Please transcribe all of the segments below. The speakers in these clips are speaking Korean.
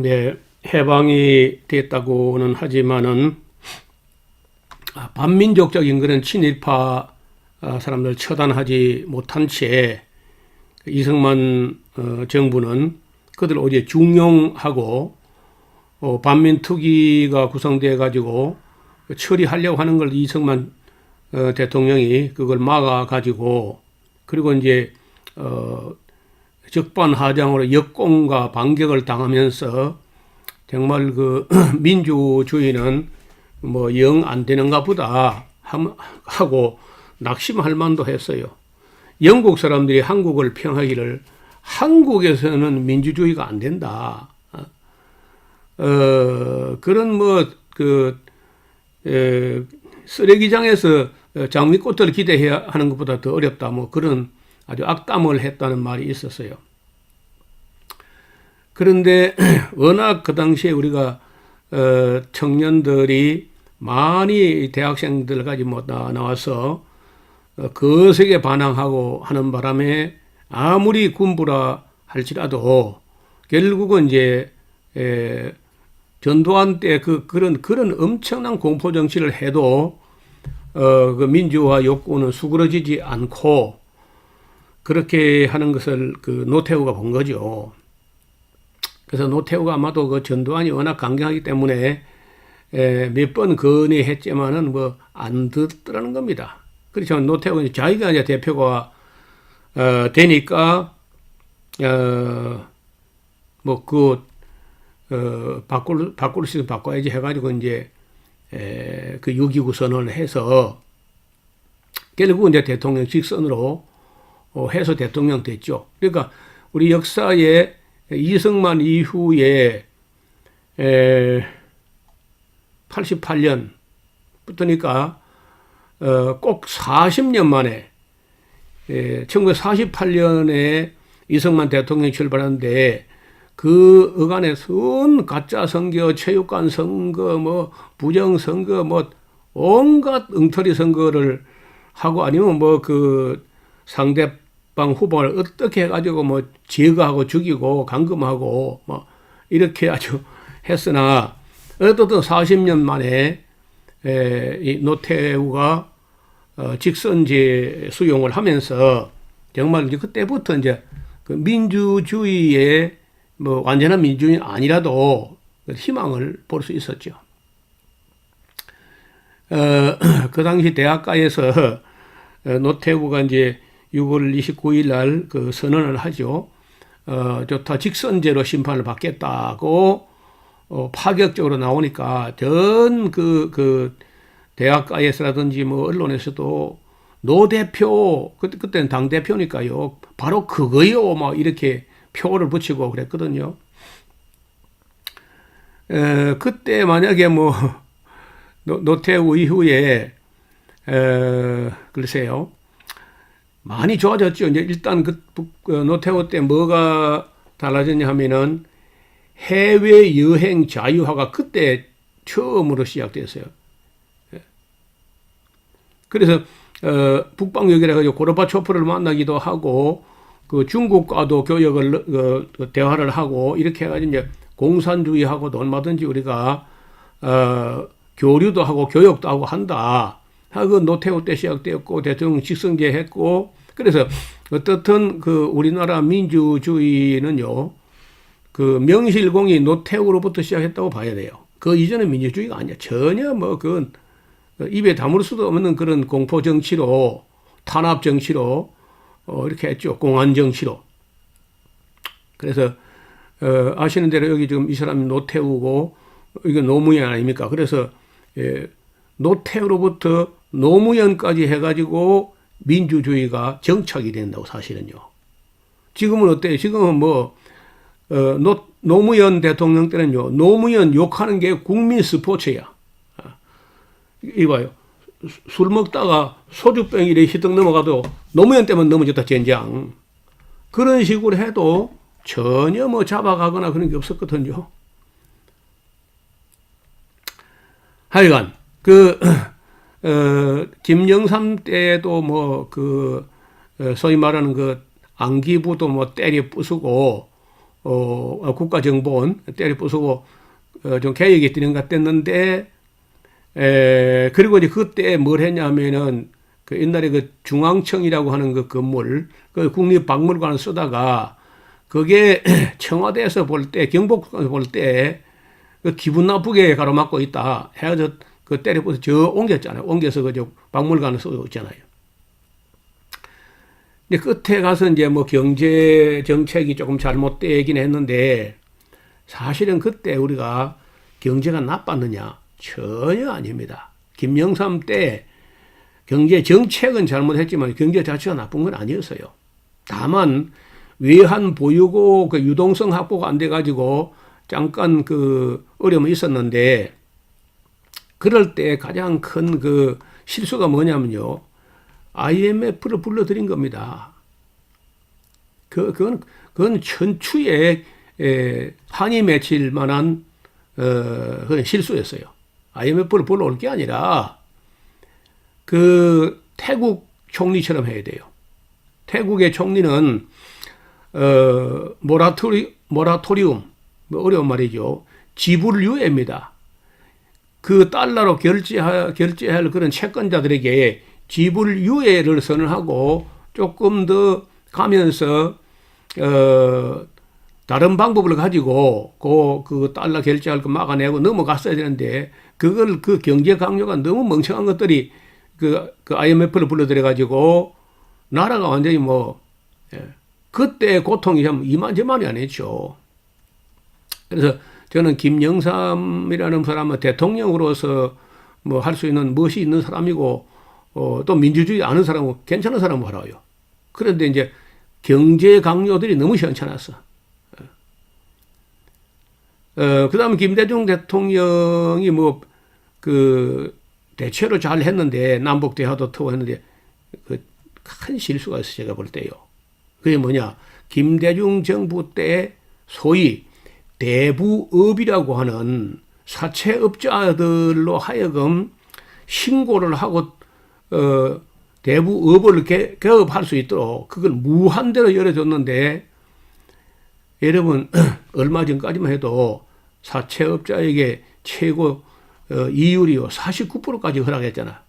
네, 해방이 됐다고는 하지만은 반민족적인 그런 친일파 사람들 처단하지 못한 채 이승만 정부는 그들 어제 중용하고 반민특위가 구성돼 가지고 처리하려고 하는 걸 이승만 대통령이 그걸 막아 가지고 그리고 이제 적반하장으로 역공과 반격을 당하면서 정말 그 민주주의는 뭐 영 안 되는가 보다 하고 낙심할 만도 했어요. 영국 사람들이 한국을 평하기를 한국에서는 민주주의가 안 된다. 그런 쓰레기장에서 장미꽃을 기대해야 하는 것보다 더 어렵다. 뭐 그런 아주 악담을 했다는 말이 있었어요. 그런데 워낙 그 당시에 우리가 청년들이 많이 대학생들까지 나와서 거세게 반항하고 하는 바람에 아무리 군부라 할지라도 결국은 이제 전두환 때 그런 엄청난 공포 정치를 해도 그 민주화 욕구는 수그러지지 않고 그렇게 하는 것을 그 노태우가 본 거죠. 그래서 노태우가 아마도 그 전두환이 워낙 강경하기 때문에 몇 번 건의했지만은 뭐 안 듣더라는 겁니다. 그렇지만 노태우는 자기가 이제 대표가 되니까 바꿀 수 있으면 바꿔야지 해가지고 이제 그 6.29 선언을 해서 결국은 이제 대통령 직선으로 해서 대통령 됐죠. 그러니까 우리 역사에 이승만 이후에 88년부터니까 꼭 40년 만에 1948년에 이승만 대통령이 출발하는데 그 어간에 순 가짜 선거, 체육관 선거, 뭐 부정 선거, 뭐 온갖 엉터리 선거를 하고 아니면 뭐 그 상대방 후보를 어떻게 해가지고 뭐 제거하고 죽이고 감금하고 뭐 이렇게 아주 했으나 어쨌든 40년 만에 이 노태우가 직선제 수용을 하면서 정말 이제 그때부터 이제 그 민주주의의 뭐 완전한 민주주의는 아니라도 희망을 볼 수 있었죠. 그 당시 대학가에서 노태우가 이제 6월 29일 날 그 선언을 하죠. 좋다 직선제로 심판을 받겠다고 파격적으로 나오니까 전 그 대학가에서라든지 뭐 언론에서도 노 대표 그때는 당 대표니까요. 바로 그거요. 막 이렇게 표를 붙이고 그랬거든요. 그때 만약에 뭐 노태우 이후에 글쎄요 많이 좋아졌죠. 이제 일단 노태우 때 뭐가 달라졌냐 하면은 해외 여행 자유화가 그때 처음으로 시작됐어요. 그래서 북방 얘기를 해가지고 고르바초프를 만나기도 하고 그 중국과도 교역을 대화를 하고 이렇게 해가지고 이제 공산주의하고도 얼마든지 우리가 교류도 하고 교역도 하고 한다. 하고 노태우 때 시작되었고 대통령 직선제 했고 그래서 어떻든 그 우리나라 민주주의는요 그 명실공히 노태우로부터 시작했다고 봐야 돼요. 그 이전에 민주주의가 아니야. 전혀 뭐 그 입에 다물 수도 없는 그런 공포 정치로 탄압 정치로 이렇게 했죠. 공안 정치로. 그래서 아시는 대로 여기 지금 이 사람이 노태우고 이게 노무현 아닙니까? 그래서 노태우로부터 노무현까지 해가지고 민주주의가 정착이 된다고 사실은요. 지금은 어때요? 지금은 뭐 노무현 대통령 때는요. 노무현 욕하는 게 국민 스포츠야. 이봐요. 술 먹다가 소주병 이래 희떡 넘어가도 노무현 때문에 넘어졌다 젠장. 그런 식으로 해도 전혀 뭐 잡아가거나 그런 게 없었거든요. 하여간 김영삼 때도 뭐 소위 말하는 그 안기부도 뭐 때려 부수고 국가정보원 때려 부수고 좀 개혁이 되는 것 같았는데 그리고 이제 그때 뭘 했냐면은 그 옛날에 그 중앙청이라고 하는 그 건물 그 국립박물관을 쓰다가 그게 청와대에서 볼 때 경복궁에서 볼 때 그 기분 나쁘게 가로막고 있다 해가지고 그 때려 부서 저 옮겼잖아요. 옮겨서 그저 박물관을 쓰고 있잖아요. 근데 끝에 가서 이제 뭐 경제 정책이 조금 잘못되긴 했는데 사실은 그때 우리가 경제가 나빴느냐? 전혀 아닙니다. 김영삼 때 경제 정책은 잘못했지만 경제 자체가 나쁜 건 아니었어요. 다만 외환 보유고 그 유동성 확보가 안 돼 가지고 잠깐 그 어려움이 있었는데 그럴 때 가장 큰 그 실수가 뭐냐면요. IMF를 불러들인 겁니다. 그건 천추에 한이 맺힐 만한 그런 실수였어요. IMF를 불러올 게 아니라 그 태국 총리처럼 해야 돼요. 태국의 총리는 모라토리움 뭐 어려운 말이죠. 지불유예입니다. 그 달러로 결제할 그런 채권자들에게 지불유예를 선언하고 조금 더 가면서 다른 방법을 가지고 그 달러 결제할 거 막아내고 넘어갔어야 되는데 그걸 그 경제 강요가 너무 멍청한 것들이 그 IMF를 불러들여 가지고 나라가 완전히 그때 고통이 참 이만저만이 아니죠. 그래서 저는 김영삼이라는 사람은 대통령으로서 뭐 할 수 있는 무엇이 있는 사람이고 또 민주주의 아는 사람은 괜찮은 사람을 알아요. 그런데 이제 경제 강요들이 너무 시원찮았어. 그 다음에 김대중 대통령이 대체로 잘 했는데, 남북 대화도 터고 했는데, 큰 실수가 있어, 제가 볼 때요. 그게 뭐냐. 김대중 정부 때 소위 대부업이라고 하는 사채업자들로 하여금 신고를 하고, 대부업을 개업할 수 있도록 그걸 무한대로 열어줬는데, 여러분 얼마 전까지만 해도 사채업자에게 최고 이율이요 49%까지 허락했잖아.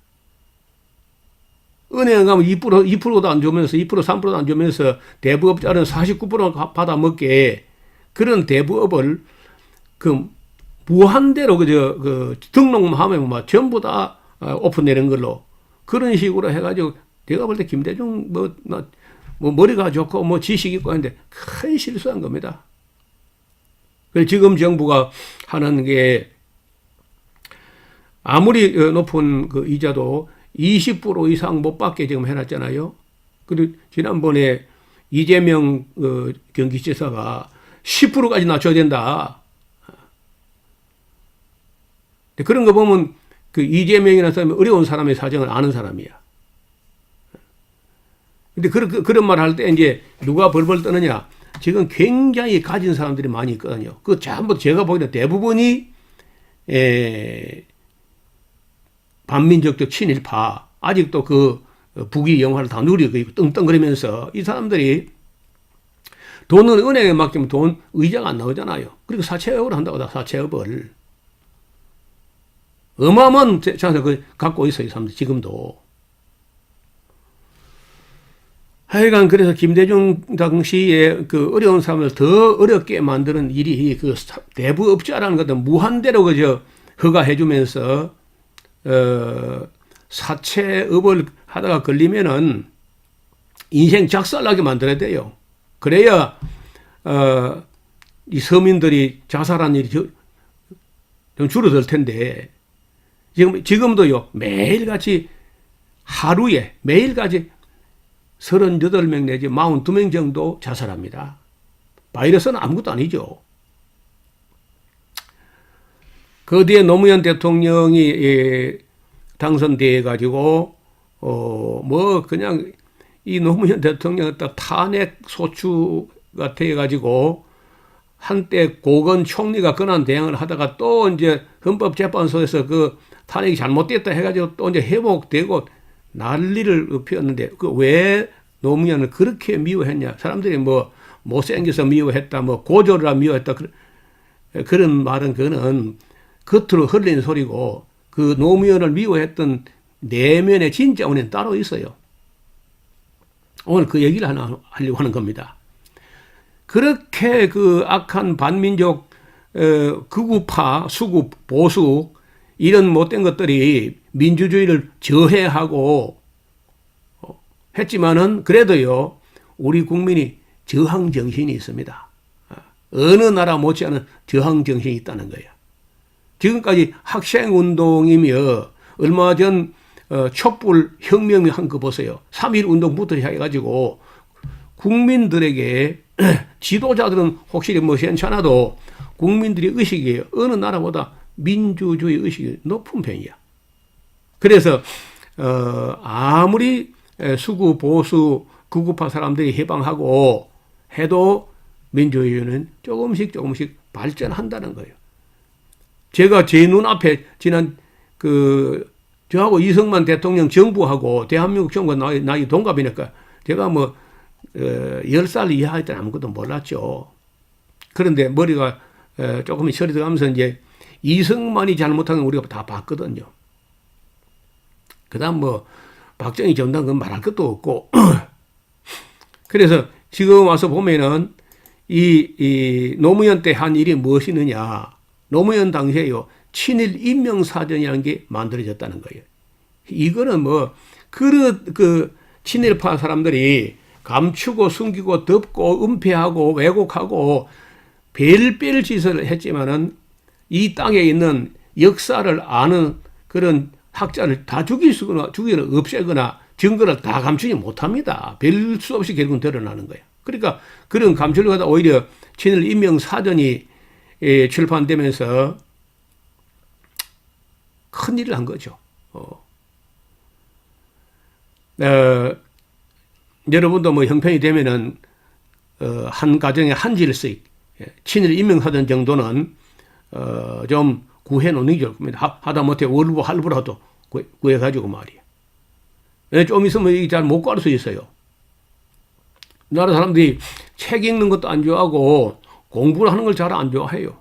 은행 가면 2%도 안 주면서 2% 3%도 안 주면서 대부업자는 49% 받아 먹게 그런 대부업을 그 무한대로 등록만 하면 전부 다 오픈되는 걸로 그런 식으로 해가지고 내가 볼 때 김대중 머리가 좋고 지식 있고 하는데 큰 실수한 겁니다. 그래서 지금 정부가 하는 게 아무리 높은 그 이자도 20% 이상 못 받게 지금 해놨잖아요. 그리고 지난번에 이재명 경기지사가 10%까지 낮춰야 된다. 그런 거 보면 그 이재명이라는 사람이 어려운 사람의 사정을 아는 사람이야. 근데 그런 말 할 때 이제 누가 벌벌 떠느냐. 지금 굉장히 가진 사람들이 많이 있거든요. 그 전부 제가 보기에는 대부분이 반민족적 친일파 아직도 그 북위 영화를 다 누리고 있고 떵떵거리면서 이 사람들이 돈은 은행에 맡기면 돈 의자가 안 나오잖아요. 그리고 사채업을 한다고 다 사채업을 어마어마한 자산을 갖고 있어요. 이 사람들 지금도. 하여간 그래서 김대중 당시에 그 어려운 사람을 더 어렵게 만드는 일이 그 대부업자라는 것은 무한대로 허가해주면서 사채업을 하다가 걸리면은 인생 작살나게 만들어야 돼요. 그래야 이 서민들이 자살한 일이 좀 줄어들 텐데 지금도요 매일같이 하루에 매일같이 38명 내지 42명 정도 자살합니다. 바이러스는 아무것도 아니죠. 그 뒤에 노무현 대통령이 당선돼 가지고 그냥 이 노무현 대통령 탄핵 소추가 돼 가지고 한때 고건 총리가 권한 대행을 하다가 또 이제 헌법재판소에서 그 탄핵이 잘못됐다 해가지고 또 이제 회복되고 난리를 피웠는데 왜 노무현을 그렇게 미워했냐? 사람들이 못생겨서 미워했다, 뭐 고졸이라 미워했다, 그런 말은 그거는 겉으로 흘리는 소리고, 그 노무현을 미워했던 내면의 진짜 원인은 따로 있어요. 오늘 그 얘기를 하나 하려고 하는 겁니다. 그렇게 그 악한 반민족, 극우파, 수구, 보수, 이런 못된 것들이 민주주의를 저해하고 했지만은 그래도요, 우리 국민이 저항 정신이 있습니다. 어느 나라 못지않은 저항 정신이 있다는 거예요. 지금까지 학생 운동이며 얼마 전 촛불 혁명이 한 거 보세요. 3.1 운동부터 해가지고 국민들에게 지도자들은 혹시 뭐 괜찮아도 국민들의 의식이 어느 나라보다 민주주의 의식이 높은 편이야. 그래서 아무리 수구 보수 극우파 사람들이 해방하고 해도 민주주의는 조금씩 발전한다는 거예요. 제가 제 눈앞에 지난 저하고 이승만 대통령 정부하고 대한민국 정부가 나이 동갑이니까 제가 뭐 10살 이하일 때는 아무것도 몰랐죠. 그런데 머리가 조금 철이 들어가면서 이제 이승만이 잘못한 건 우리가 다 봤거든요. 그 다음 뭐 박정희 정당 건 말할 것도 없고 그래서 지금 와서 보면은 이 노무현 때 한 일이 무엇이느냐. 노무현 당시에요, 친일 인명사전이라는 게 만들어졌다는 거예요. 이거는 뭐 그 친일파 사람들이 감추고 숨기고 덮고 은폐하고 왜곡하고 별별 짓을 했지만은 이 땅에 있는 역사를 아는 그런 학자를 다 죽이거나 없애거나 증거를 다 감추지 못합니다. 별 수 없이 결국은 드러나는 거예요. 그러니까 그런 감추려고 하다 오히려 친일 인명사전이 출판되면서 큰일을 한 거죠. 여러분도 뭐 형편이 되면은 한 가정에 한 질씩 친일 인명사전 정도는 좀 구해 놓는 게 좋을 겁니다. 하다못해 월부 할부라도 구해가지고 말이에요. 좀 있으면 이게 잘 못 구할 수 있어요. 나라 사람들이 책 읽는 것도 안 좋아하고 공부를 하는 걸 잘 안 좋아해요.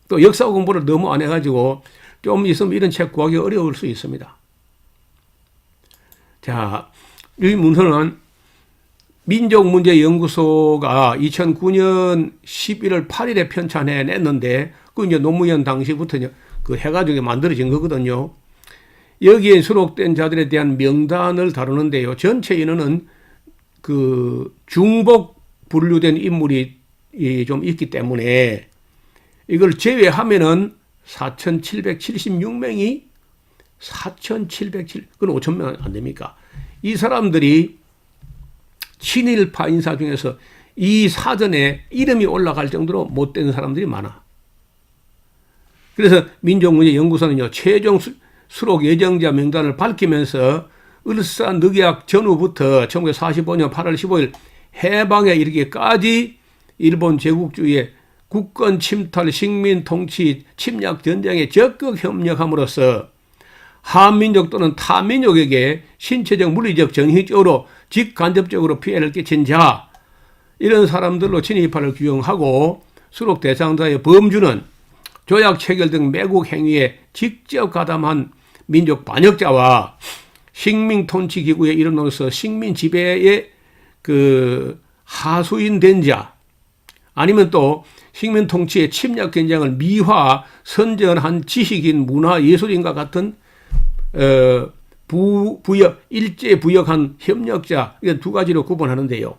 또 역사 공부를 너무 안 해가지고 좀 있으면 이런 책 구하기 어려울 수 있습니다. 자, 이 문서는 민족문제연구소가 2009년 11월 8일에 편찬해 냈는데, 그 이제 노무현 당시부터 그 해가지고 만들어진 거거든요. 여기에 수록된 자들에 대한 명단을 다루는데요. 전체 인원은 그 중복 분류된 인물이 좀 있기 때문에 이걸 제외하면은 4,776명이 4,707, 그건 5,000명 안 됩니까? 이 사람들이 친일파 인사 중에서 이 사전에 이름이 올라갈 정도로 못된 사람들이 많아. 그래서 민족문제연구소는요, 최종 수록 예정자 명단을 밝히면서 을사늑약 전후부터 1945년 8월 15일 해방에 이르기까지 일본 제국주의의 국권 침탈, 식민 통치, 침략 전쟁에 적극 협력함으로써 한민족 또는 타민족에게 신체적, 물리적, 정신적으로 직간접적으로 피해를 끼친 자, 이런 사람들로 친일파를 규정하고 수록 대상자의 범주는 조약 체결 등 매국 행위에 직접 가담한 민족 반역자와 식민 통치 기구의 일원으로서 식민 지배의 그 하수인된 자, 아니면 또 식민 통치의 침략 gen장을 미화, 선전한 지식인, 문화, 예술인과 같은 일제 부역한 협력자, 이런 두 가지로 구분하는데요.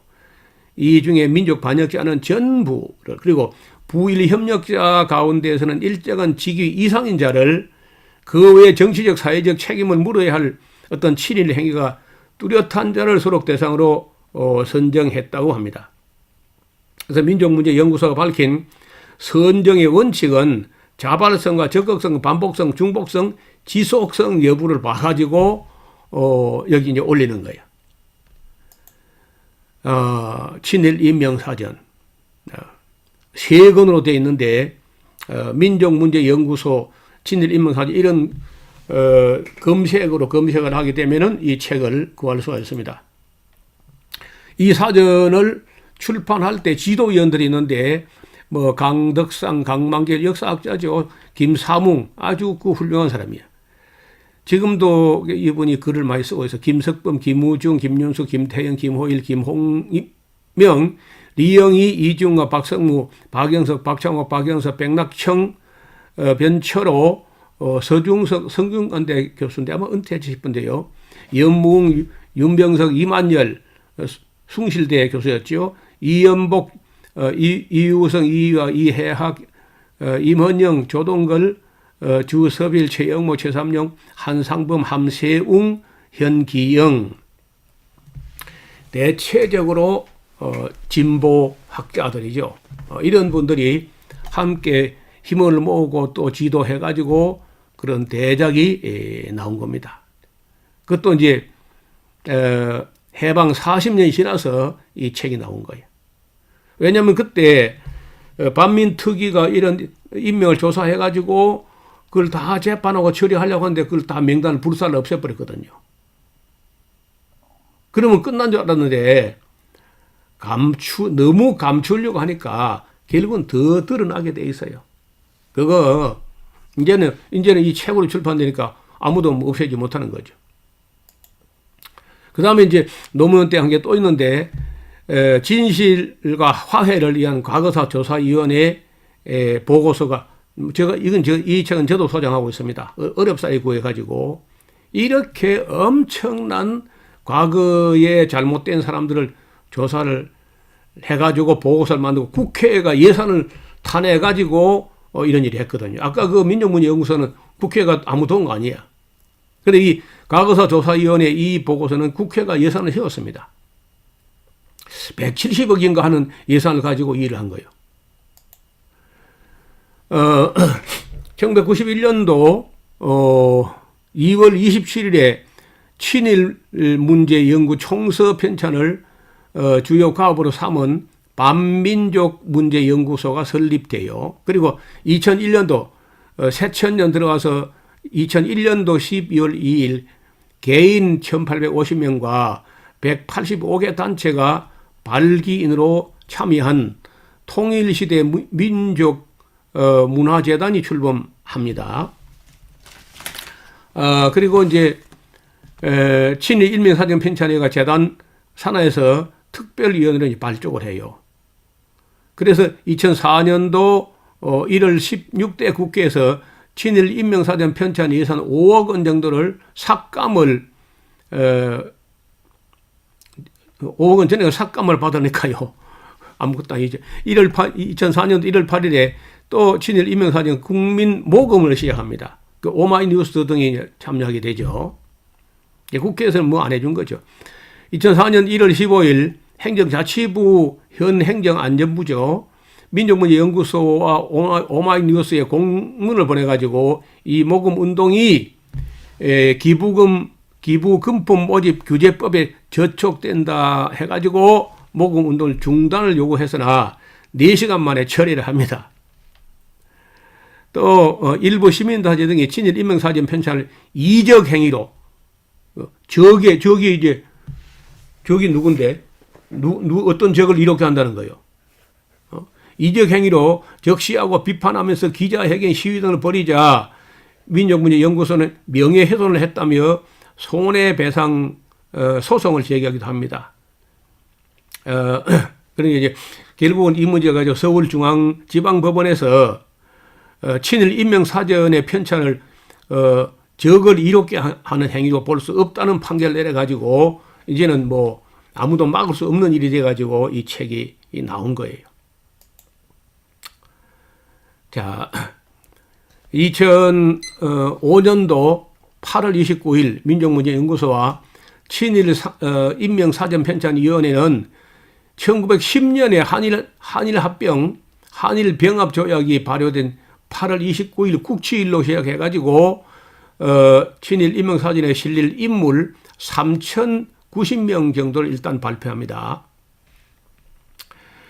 이 중에 민족 반역자는 전부를, 그리고 부일 협력자 가운데에서는 일정한 직위 이상인 자를 그 외에 정치적, 사회적 책임을 물어야 할 어떤 친일 행위가 뚜렷한 자를 수록 대상으로 선정했다고 합니다. 그래서 민족문제연구소가 밝힌 선정의 원칙은 자발성과 적극성, 반복성, 중복성, 지속성 여부를 봐가지고 여기 이제 올리는 거예요. 친일 인명사전 3권으로 되어 있는데 민족문제연구소 친일 인명사전 이런 검색을 하게 되면은 이 책을 구할 수가 있습니다. 이 사전을 출판할 때 지도위원들이 있는데 뭐 강덕상, 강만길 역사학자죠. 김사뭉 아주 그 훌륭한 사람이야. 지금도 이분이 글을 많이 쓰고 있어. 김석범, 김우중, 김윤수, 김태영, 김호일, 김홍명, 리영희, 이중화, 박성무, 박영석, 박창호, 박영석, 백낙청, 변철호, 서중석, 성균관대 교수인데 아마 은퇴하지 싶은데요. 연무웅, 윤병석, 이만열, 숭실대 교수였죠. 이연복, 이유성, 이유아, 이해학, 임헌영, 조동걸, 주섭일, 최영모, 최삼용, 한상범, 함세웅, 현기영. 대체적으로 진보 학자들이죠. 이런 분들이 함께 힘을 모으고 또 지도해가지고 그런 대작이 나온 겁니다. 그것도 이제 해방 40년이 지나서 이 책이 나온 거예요. 왜냐하면 그때 반민특위가 이런 인명을 조사해가지고 그걸 다 재판하고 처리하려고 하는데 그걸 다 명단을 불살라 없애버렸거든요. 그러면 끝난 줄 알았는데 너무 감추려고 하니까 결국은 더 드러나게 돼 있어요. 그거 이제는 이 책으로 출판되니까 아무도 없애지 못하는 거죠. 그 다음에 이제 노무현 때 한 게 또 있는데 진실과 화해를 위한 과거사 조사위원회 보고서가 이 책은 저도 소장하고 있습니다. 어렵사리 구해가지고 이렇게 엄청난 과거에 잘못된 사람들을 조사를 해가지고 보고서를 만들고 국회가 예산을 타내가지고 이런 일을 했거든요. 아까 그 민족문제연구소는 국회가 아무 도움 아니야. 그런데 이 과거사 조사위원회 이 보고서는 국회가 예산을 세웠습니다. 170억인가 하는 예산을 가지고 일을 한 거예요. 1991년도 2월 27일에 친일 문제 연구 총서 편찬을 주요 과업으로 삼은 반민족 문제 연구소가 설립돼요. 그리고 2001년도 새천년 들어가서 2001년도 12월 2일 개인 1850명과 185개 단체가 발기인으로 참여한 통일시대 민족 문화재단이 출범합니다. 그리고 이제 친일 일명사전 편찬회가 재단 산하에서 특별위원회를 발족을 해요. 그래서 2004년도 1월 16대 국회에서 친일 인명사전 편찬 예산 5억 원 정도를 삭감을 5억 원 전에 삭감을 받으니까요. 아무것도 아니죠. 2004년도 1월 8일에 또 친일 인명사전 국민 모금을 시작합니다. 그 오마이뉴스 등이 참여하게 되죠. 국회에서는 뭐 안 해준 거죠. 2004년 1월 15일 행정자치부 현 행정안전부죠. 민족문제연구소와 오마이뉴스에 공문을 보내가지고 이 모금 운동이 기부금품 모집 규제법에 저촉된다 해가지고 모금 운동을 중단을 요구했으나 4시간 만에 처리를 합니다. 또 일부 시민단체 등이 친일 인명사전 편찬을 이적 행위로 저기 누군데 어떤 적을 이렇게 한다는 거예요. 이적 행위로 적시하고 비판하면서 기자회견 시위 등을 벌이자 민족문제연구소는 명예훼손을 했다며 손해배상 소송을 제기하기도 합니다. 그러니까 이제 결국은 이 문제가 가지고 서울중앙지방법원에서 친일 인명사전의 편찬을 적을 이롭게 하는 행위로 볼 수 없다는 판결을 내려가지고 이제는 뭐 아무도 막을 수 없는 일이 돼가지고 이 책이 나온 거예요. 자, 2005년도 8월 29일 민족문제연구소와 친일 인명사전편찬위원회는 1910년에 한일합병, 한일병합조약이 발효된 8월 29일 국치일로 시작해가지고 친일 인명사전에 실릴 인물 3,090명 정도를 일단 발표합니다.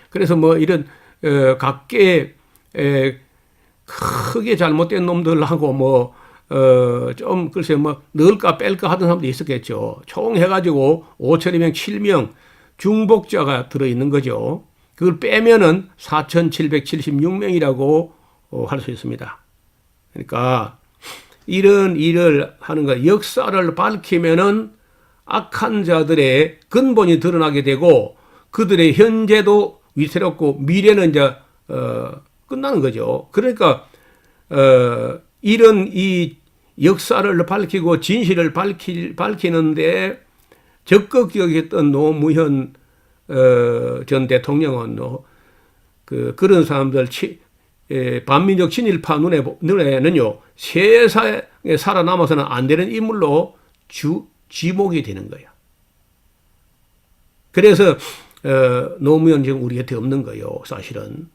그래서 뭐 이런 각계 크게 잘못된 놈들하고 뭐 좀 글쎄 뭐 넣을까 뺄까 하던 사람도 있었겠죠. 총 해가지고 5,207명 중복자가 들어있는 거죠. 그걸 빼면은 4,776명이라고 할 수 있습니다. 그러니까 이런 일을 하는 거, 역사를 밝히면은 악한 자들의 근본이 드러나게 되고 그들의 현재도 위태롭고 미래는 이제 끝나는 거죠. 그러니까 이런 이 역사를 밝히고 진실을 밝히는데 적극적이었던 노무현 전 대통령은 그런 사람들 반민족 친일파 눈에는요 세상에 살아남아서는 안 되는 인물로 지목이 되는 거예요. 그래서 노무현 지금 우리 곁에 없는 거예요. 사실은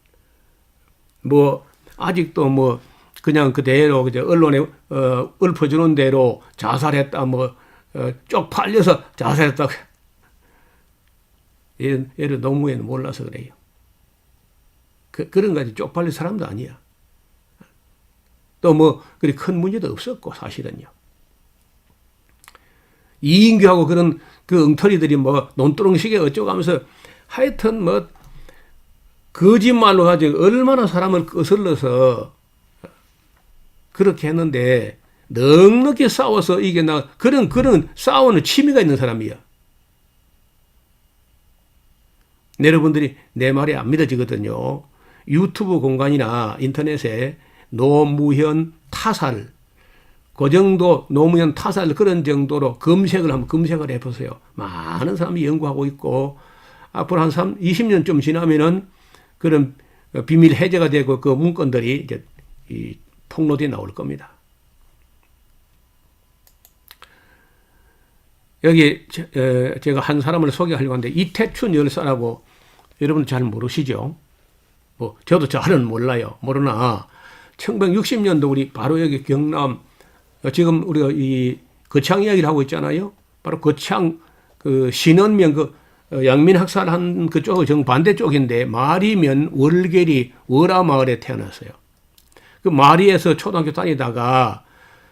뭐 아직도 뭐 그냥 그대로 언론에 읊어주는 대로 자살했다 뭐 쪽팔려서 자살했다. 얘를 노무현은 몰라서 그래요. 그런 가지 쪽팔릴 사람도 아니야. 또 뭐 그리 큰 문제도 없었고 사실은요. 이인규하고 그런 그 엉터리들이 뭐 논두렁식에 어쩌고 하면서 하여튼 뭐 거짓말로 가지고 얼마나 사람을 거슬러서 그렇게 했는데 넉넉히 싸워서 이겨나 그런 싸우는 취미가 있는 사람이야. 여러분들이 내 말이 안 믿어지거든요. 유튜브 공간이나 인터넷에 노무현 타살, 그 정도 노무현 타살 그런 정도로 검색을 해보세요. 많은 사람이 연구하고 있고 앞으로 한 20년 좀 지나면은 그런 비밀 해제가 되고 그 문건들이 이제 폭로돼 나올 겁니다. 여기 제가 한 사람을 소개하려고 하는데 이태춘 열사라고 여러분 잘 모르시죠? 뭐 저도 잘은 몰라요. 모르나 1960년도 우리 바로 여기 경남 지금 우리가 이 거창 이야기를 하고 있잖아요. 바로 거창 그 신원면 그 양민 학살한 그쪽 정반대 쪽인데 마리면 월계리 월화마을에 태어났어요. 그 마리에서 초등학교 다니다가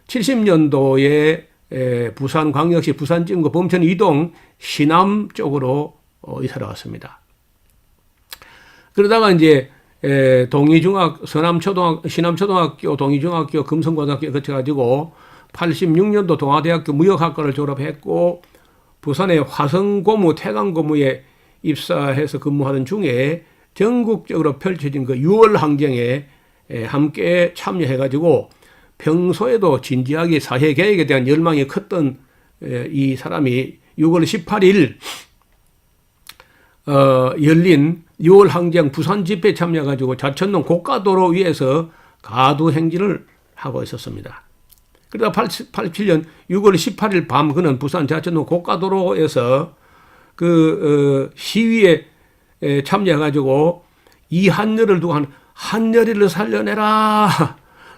70년도에 부산광역시 부산진구 범천 이동 시남 쪽으로 이사를 왔습니다. 그러다가 이제 시남초등학교, 동의중학교, 금성고등학교 거쳐가지고 86년도 동아대학교 무역학과를 졸업했고 부산의 화성고무, 태강고무에 입사해서 근무하던 중에 전국적으로 펼쳐진 그 6월 항쟁에 함께 참여해가지고 평소에도 진지하게 사회개혁에 대한 열망이 컸던 이 사람이 6월 18일 열린 6월 항쟁 부산 집회에 참여해가지고 자천동 고가도로 위에서 가두 행진을 하고 있었습니다. 그러다 87년 6월 18일 밤 그는 부산 자천동 고가도로에서 그 시위에 참여해가지고 이한열을 두고 한열이를 살려내라,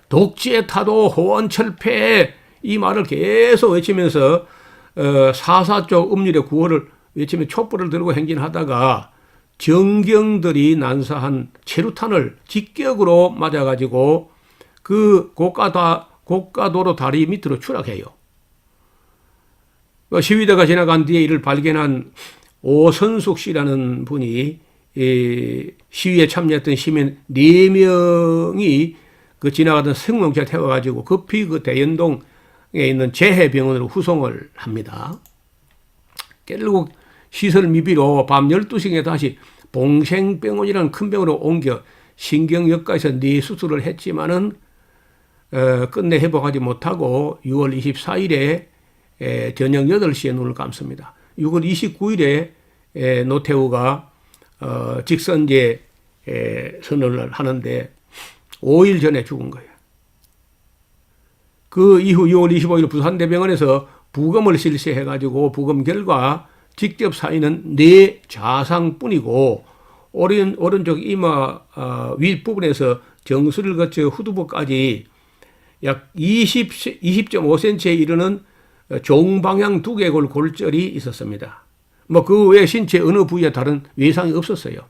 독재 타도 호원철폐 이 말을 계속 외치면서 4.4 쪽 음률의 구호를 외치며 촛불을 들고 행진하다가 정경들이 난사한 체류탄을 직격으로 맞아가지고 그 고가도로 다리 밑으로 추락해요. 시위대가 지나간 뒤에 이를 발견한 오선숙 씨라는 분이 시위에 참여했던 시민 4명이 그 지나가던 승용차 태워가지고 급히 그 대연동에 있는 재해병원으로 후송을 합니다. 결국 시설 미비로 밤 12시에 다시 봉생병원이라는 큰 병원으로 옮겨 신경외과에서 뇌수술을 했지만은 끝내 회복하지 못하고 6월 24일에 저녁 8시에 눈을 감습니다. 6월 29일에 노태우가 직선제 선언을 하는데 5일 전에 죽은 거예요. 그 이후 6월 25일 부산대병원에서 부검을 실시해가지고 부검 결과 직접 사인은 4자상뿐이고 오른쪽 이마 윗부분에서 정수리를 거쳐 후두부까지 약 20.5cm에 이르는 종방향 두개골 골절이 있었습니다. 뭐 그 외에 신체 어느 부위에 다른 외상이 없었어요.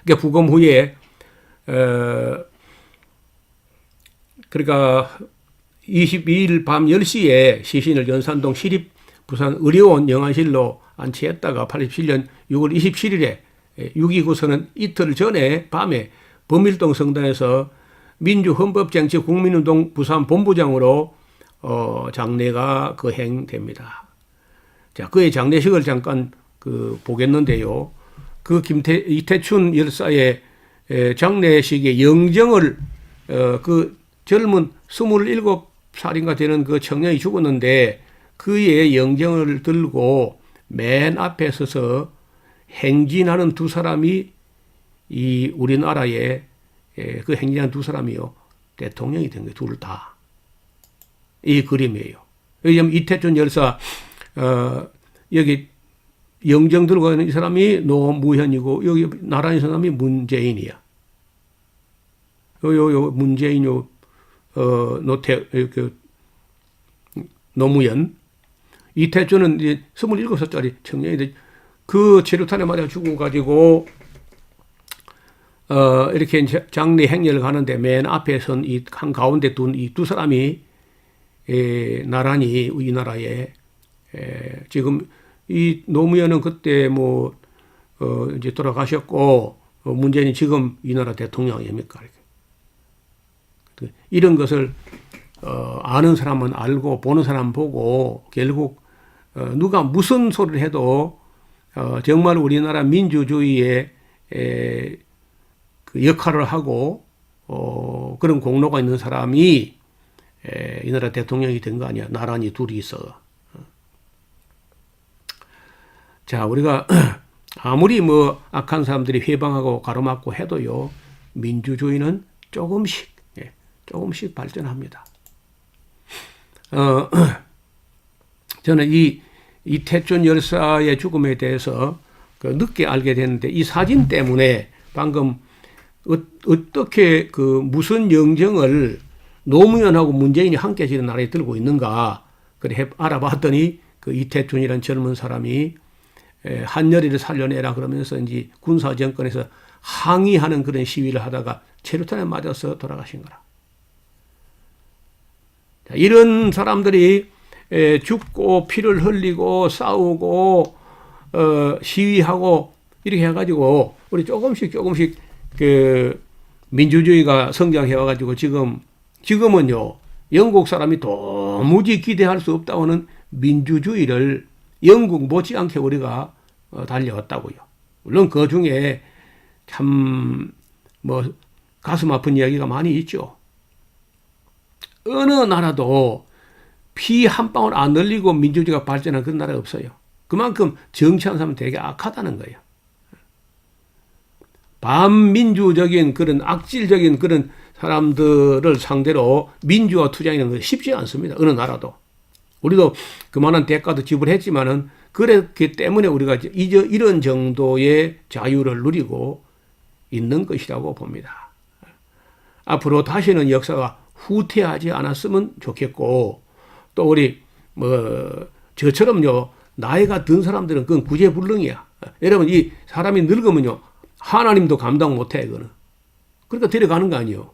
그러니까 부검 후에 그러니까 22일 밤 10시에 시신을 연산동 시립 부산 의료원 영안실로 안치했다가 87년 6월 27일에 6.29선언 이틀 전에 밤에 범일동 성당에서 민주헌법쟁취 국민운동 부산본부장으로 장례가 거행됩니다. 자, 그의 장례식을 잠깐 보겠는데요. 그 이태춘 열사의 장례식의 영정을 그 젊은 27살인가 되는 그 청년이 죽었는데 그의 영정을 들고 맨 앞에 서서 행진하는 두 사람이 이 우리나라의 그 행진하는 두 사람이요 대통령이 된 거예요. 둘 다. 이 그림이에요. 여기 이태춘 열사 여기 영정 들고 있는 이 사람이 노무현이고 여기 나란히 서 사람이 문재인이야. 요 문재인 노무현. 이태준은 이제 27살짜리 청년인데 그 체류탄에 맞아 죽어가지고 이렇게 장례 행렬을 가는데 맨 앞에 선 이 한 가운데 둔 이 두 사람이 나란히 우리나라에 지금 이 노무현은 그때 이제 돌아가셨고 문재인이 지금 이 나라 대통령입니까? 이런 것을 아는 사람은 알고 보는 사람 보고 결국 누가 무슨 소리를 해도 정말 우리나라 민주주의의 그 역할을 하고 그런 공로가 있는 사람이 이 나라 대통령이 된 거 아니야. 나란히 둘이 있어. 자, 우리가 아무리 악한 사람들이 회방하고 가로막고 해도요, 민주주의는 조금씩 발전합니다. 저는 이 이태준 열사의 죽음에 대해서 늦게 알게 됐는데 이 사진 때문에 방금 어떻게 무슨 영정을 노무현하고 문재인이 함께 지금 나라에 들고 있는가 그래 알아봤더니 그 이태준이라는 젊은 사람이 한여리를 살려내라 그러면서 이제 군사 정권에서 항의하는 그런 시위를 하다가 체류탄에 맞아서 돌아가신 거라. 이런 사람들이 죽고 피를 흘리고 싸우고 시위하고 이렇게 해가지고 우리 조금씩 그 민주주의가 성장해 와가지고 지금은요 영국 사람이 도무지 기대할 수 없다고 하는 민주주의를 영국 못지않게 우리가 달려왔다고요. 물론 그 중에 참 가슴 아픈 이야기가 많이 있죠. 어느 나라도 피 한 방울 안 흘리고 민주주의가 발전한 그런 나라가 없어요. 그만큼 정치하는 사람은 되게 악하다는 거예요. 반민주적인 그런 악질적인 그런 사람들을 상대로 민주화 투쟁하는 건 쉽지 않습니다. 어느 나라도. 우리도 그만한 대가도 지불했지만은 그렇기 때문에 우리가 이런 정도의 자유를 누리고 있는 것이라고 봅니다. 앞으로 다시는 역사가 후퇴하지 않았으면 좋겠고 또 우리 저처럼요 나이가 든 사람들은 그건 구제불능이야. 여러분 이 사람이 늙으면요 하나님도 감당 못해 그거는. 그러니까 데려가는 거 아니에요.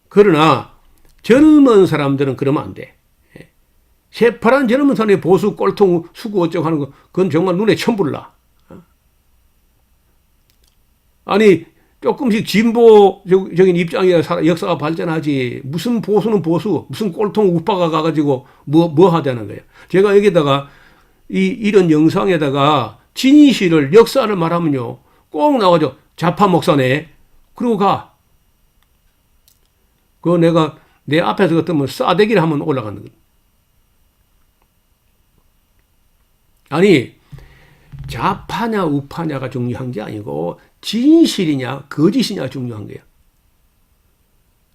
그러나 젊은 사람들은 그러면 안 돼. 새파란 젊은 사람이 보수 꼴통 수구 어쩌고 하는 거 그건 정말 눈에 천불나. 아니 조금씩 진보적인 입장이야 역사가 발전하지 무슨 보수는 보수 무슨 꼴통 우파가 가가지고 뭐 하자는 거예요. 제가 여기다가 이런 영상에다가 진실을 역사를 말하면요 꼭 나와줘. 좌파 목사네. 그러고 가. 그거 내가 내 앞에서 같으면 싸대기를 하면 올라가는 거예요. 아니 좌파냐 우파냐가 중요한 게 아니고 진실이냐 거짓이냐 중요한 거예요.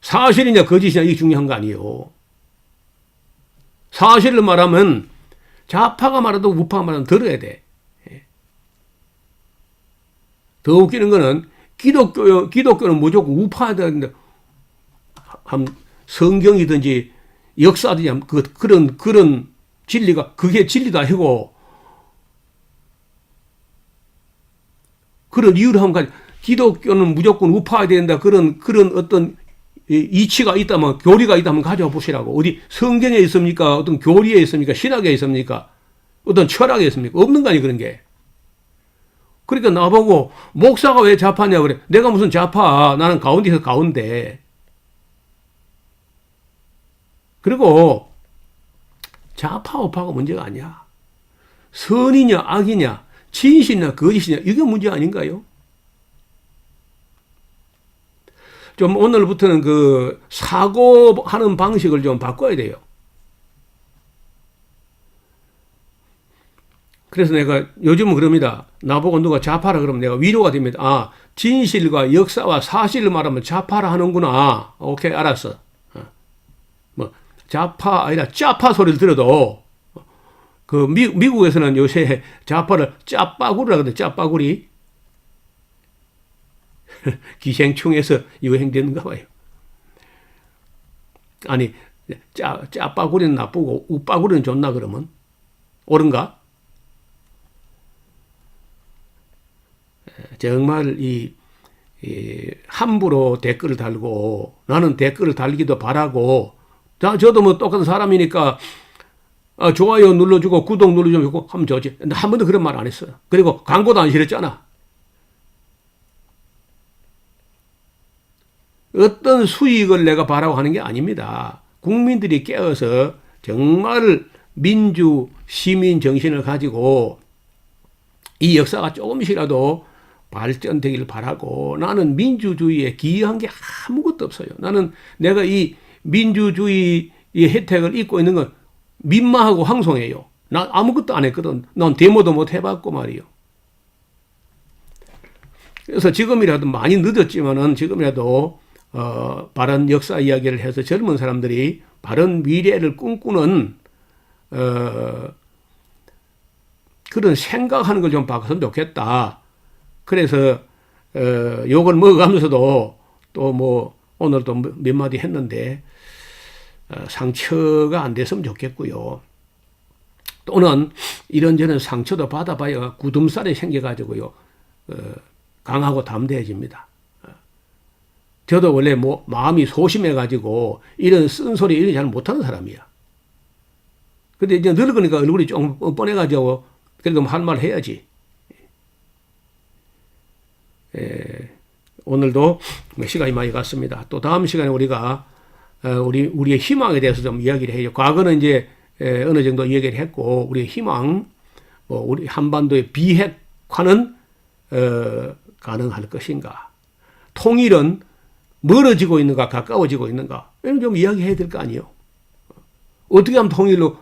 사실이냐 거짓이냐 이게 중요한 거 아니에요. 사실을 말하면 좌파가 말해도 우파가 말하면 들어야 돼. 더 웃기는 거는 기독교는 무조건 우파해야 되는데 성경이든지 역사든지 그런 진리가 그게 진리도 아니고 그런 이유를 한번 기독교는 무조건 우파해야 된다 그런 어떤 이치가 있다면 교리가 있다면 가져와 보시라고. 어디 성경에 있습니까? 어떤 교리에 있습니까? 신학에 있습니까? 어떤 철학이 있습니까? 없는 거 아니 그런 게. 그러니까 나보고 목사가 왜 좌파냐 그래. 내가 무슨 좌파. 나는 가운데서 가운데. 그리고 좌파 우파가 문제가 아니야. 선이냐 악이냐 진실이냐 거짓이냐 이게 문제 아닌가요? 좀 오늘부터는 그 사고하는 방식을 좀 바꿔야 돼요. 그래서 내가 요즘은 그럽니다. 나보고 누가 좌파라 그러면 내가 위로가 됩니다. 아, 진실과 역사와 사실을 말하면 좌파라 하는구나. 오케이, 알았어. 뭐 좌파 아니라 짜파 소리를 들어도 그 미국에서는 요새 좌파를 짜빠구리라 그러는데 짜빠구리 기생충에서 유행되는가 봐요. 아니 짜빠구리는 나쁘고 우빠구리는 좋나 그러면 옳은가? 정말 이 함부로 댓글을 달고 나는 댓글을 달기도 바라고 저도 뭐 똑같은 사람이니까 좋아요 눌러주고 구독 눌러주고 하면 좋지. 근데 한 번도 그런 말 안 했어요. 그리고 광고도 안 실었잖아. 어떤 수익을 내가 바라고 하는 게 아닙니다. 국민들이 깨어서 정말 민주 시민 정신을 가지고 이 역사가 조금씩이라도 발전되기를 바라고 나는 민주주의에 기여한 게 아무것도 없어요. 나는 내가 이 민주주의의 혜택을 입고 있는 건 민망하고 황송해요. 난 아무것도 안 했거든. 난 데모도 못 해봤고 말이요. 그래서 지금이라도 많이 늦었지만은 지금이라도 바른 역사 이야기를 해서 젊은 사람들이 바른 미래를 꿈꾸는 그런 생각하는 걸 좀 바꿨으면 좋겠다. 그래서 욕을 먹어가면서도 또 뭐 오늘도 몇 마디 했는데 상처가 안 됐으면 좋겠고요. 또는 이런저런 상처도 받아봐야 굳음살이 생겨가지고요 강하고 담대해집니다. 저도 원래 뭐 마음이 소심해가지고 이런 쓴소리 이런 잘 못하는 사람이야. 근데 이제 늙으니까 얼굴이 좀 뻔해가지고 그래도 할 말 해야지. 오늘도 시간이 많이 갔습니다. 또 다음 시간에 우리가 우리의 희망에 대해서 좀 이야기를 해요. 과거는 이제 어느 정도 이야기를 했고 우리의 희망, 우리 한반도의 비핵화는 가능할 것인가? 통일은 멀어지고 있는가, 가까워지고 있는가? 이런 좀 이야기해야 될 거 아니에요. 어떻게 하면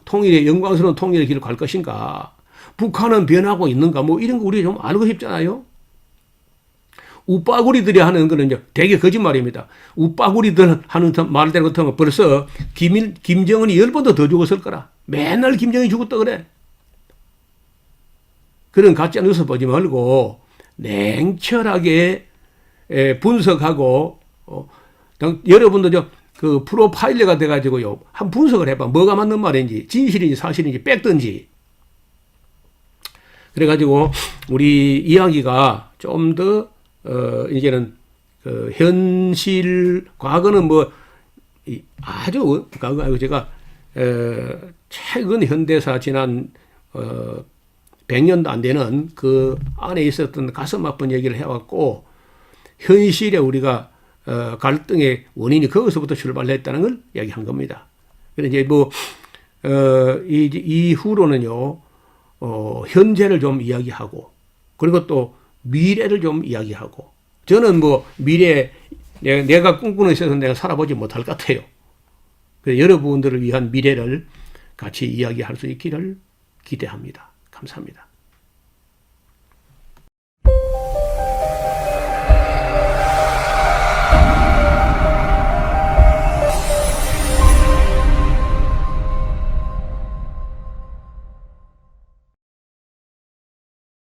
통일의 영광스러운 통일의 길을 갈 것인가? 북한은 변하고 있는가? 뭐 이런 거 우리가 좀 알고 싶잖아요. 우빠구리들이 하는 거는 되게 거짓말입니다. 우빠구리들 하는 말대로 같으면 벌써 김정은이 10번도 더 죽었을 거라. 맨날 김정은이 죽었다 그래. 그런 가짜 뉴스 보지 말고 냉철하게 분석하고 여러분도 그 프로파일러가 돼가지고요 한 분석을 해봐. 뭐가 맞는 말인지 진실인지 사실인지 뺏든지. 그래가지고 우리 이야기가 좀 더 이제는 현실 과거는 뭐 아주 과거 제가 최근 현대사 지난 100년도 안 되는 그 안에 있었던 가슴 아픈 얘기를 해왔고 현실에 우리가 갈등의 원인이 거기서부터 출발했다는 걸 이야기한 겁니다. 그래서 이제 뭐 이후로는요 현재를 좀 이야기하고 그리고 또 미래를 좀 이야기하고 저는 뭐 미래 내가 꿈꾸는 세상 내가 살아보지 못할 것 같아요. 그래서 여러분들을 위한 미래를 같이 이야기할 수 있기를 기대합니다. 감사합니다.